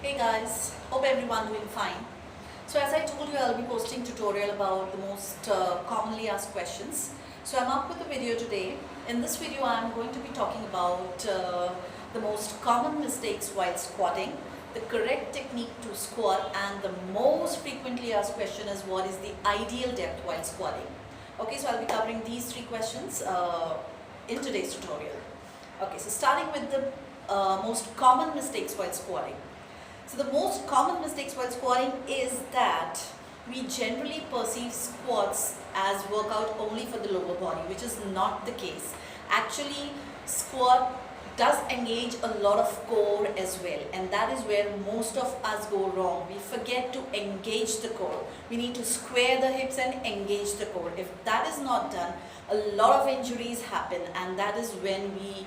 Hey guys, hope everyone doing fine. So as I told you, I'll be posting tutorial about the most commonly asked questions. So I'm up with a video today. In this video, I'm going to be talking about the most common mistakes while squatting, the correct technique to squat, and the most frequently asked question is what is the ideal depth while squatting. Okay, so I'll be covering these three questions in today's tutorial. Okay, so starting with the most common mistakes while squatting. So the most common mistakes while squatting is that we generally perceive squats as workout only for the lower body, which is not the case. Actually, squat does engage a lot of core as well, and that is where most of us go wrong. We forget to engage the core. We need to square the hips and engage the core. If that is not done, a lot of injuries happen, and that is when we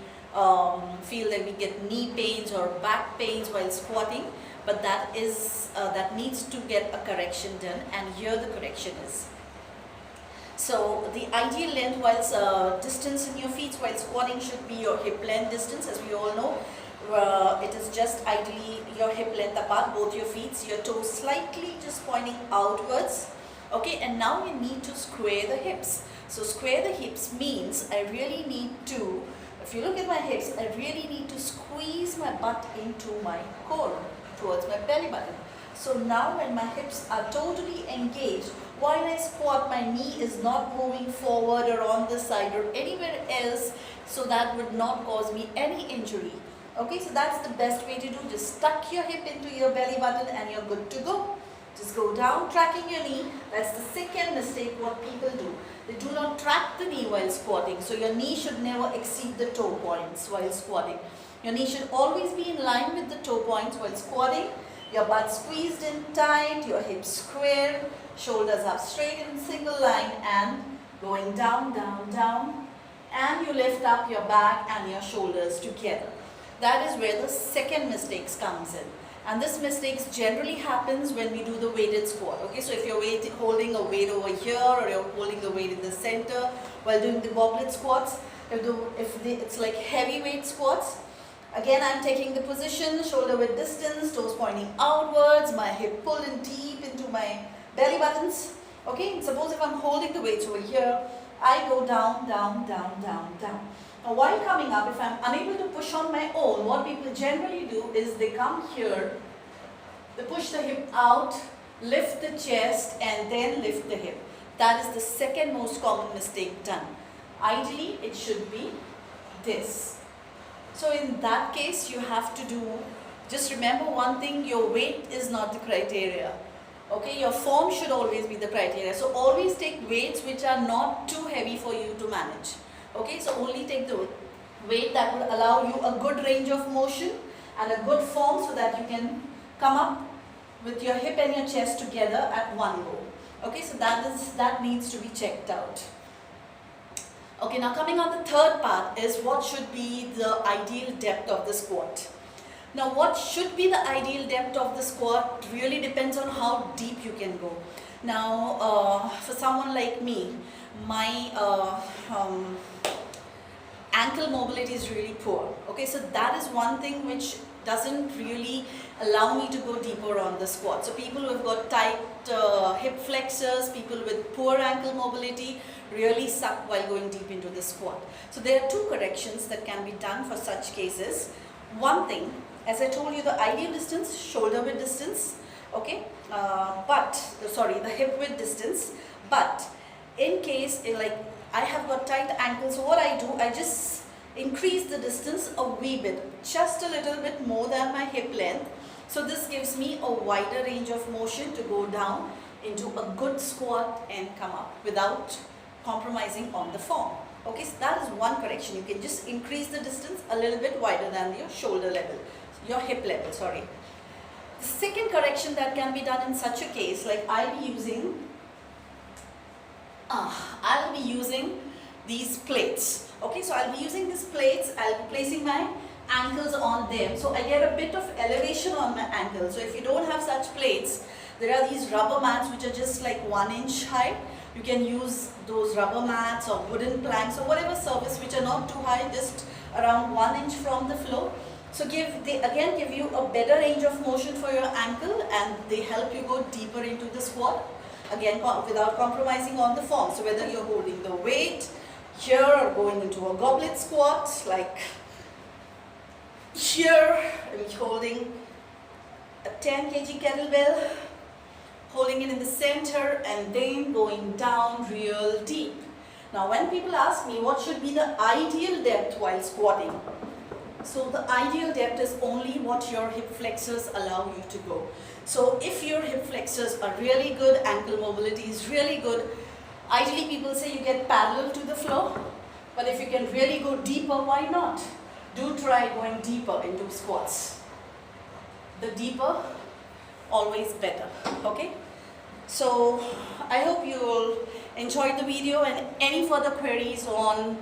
feel that we get knee pains or back pains while squatting. But that needs to get a correction done, and here the correction is. So the ideal length while distance in your feet while squatting should be your hip length distance. As we all know, it is just ideally your hip length apart, both your feet, your toes slightly just pointing outwards. Okay, and now you need to square the hips. So square the hips means I really need to, if you look at my hips, I really need to squeeze my butt into my core, towards my belly button. So now when my hips are totally engaged, while I squat, my knee is not moving forward or on the side or anywhere else, so that would not cause me any injury. Okay, so that's the best way to do. Just tuck your hip into your belly button and you're good to go. Just go down, tracking your knee. That's the second mistake what people do. They do not track the knee while squatting. So your knee should never exceed the toe points while squatting. Your knee should always be in line with the toe points while squatting. Your butt squeezed in tight, your hips square, shoulders up straight in single line and going down, down, down. And you lift up your back and your shoulders together. That is where the second mistake comes in. And this mistake generally happens when we do the weighted squat. Okay, so if you're holding a weight over here or you're holding the weight in the center while doing the goblet squats, it's like heavyweight squats. Again, I'm taking the position, shoulder width distance, toes pointing outwards, my hip pulled in deep into my belly buttons. Okay, suppose if I'm holding the weights over here, I go down, down, down, down, down. Now while coming up, if I'm unable to push on my own, what people generally do is they come here, they push the hip out, lift the chest and then lift the hip. That is the second most common mistake done. Ideally, it should be this. So in that case, you have to do, just remember one thing, your weight is not the criteria. Okay, your form should always be the criteria. So always take weights which are not too heavy for you to manage. Okay, so only take the weight that would allow you a good range of motion and a good form so that you can come up with your hip and your chest together at one go. Okay, so that needs to be checked out. Okay, now coming on the third part is what should be the ideal depth of the squat. Now what should be the ideal depth of the squat really depends on how deep you can go. Now for someone like me, my ankle mobility is really poor. Okay, so that is one thing which doesn't really allow me to go deeper on the squat. So people who have got tight hip flexors, people with poor ankle mobility really suck while going deep into the squat. So there are two corrections that can be done for such cases. One thing, as I told you, the ideal distance, shoulder width distance, okay, the hip width distance. But in case like I have got tight ankles, so what I do, I just increase the distance a wee bit, just a little bit more than my hip length. So this gives me a wider range of motion to go down into a good squat and come up without compromising on the form. Okay, so that is one correction. You can just increase the distance a little bit wider than your shoulder level, your hip level, sorry. The second correction that can be done in such a case, like I'll be using these plates. Okay, so I'll be using these plates, I'll be placing my ankles on them. So I get a bit of elevation on my ankles. So if you don't have such plates, there are these rubber mats which are just like 1 inch high. You can use those rubber mats or wooden planks or whatever surface which are not too high, just around 1 inch from the floor. So they again give you a better range of motion for your ankle, and they help you go deeper into the squat, again without compromising on the form. So whether you're holding the weight here or going into a goblet squat, like here, I'm holding a 10 kg kettlebell, holding it in the center and then going down real deep. Now when people ask me what should be the ideal depth while squatting, so the ideal depth is only what your hip flexors allow you to go. So if your hip flexors are really good, ankle mobility is really good, ideally people say you get parallel to the floor, but if you can really go deeper, why not? Do try going deeper into squats. The deeper, always better, okay? So I hope you all enjoyed the video, and any further queries on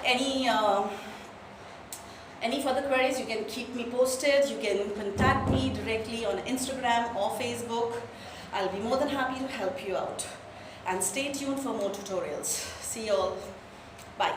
any further queries, you can keep me posted. You can contact me directly on Instagram or Facebook. I'll be more than happy to help you out. And stay tuned for more tutorials. See you all. Bye.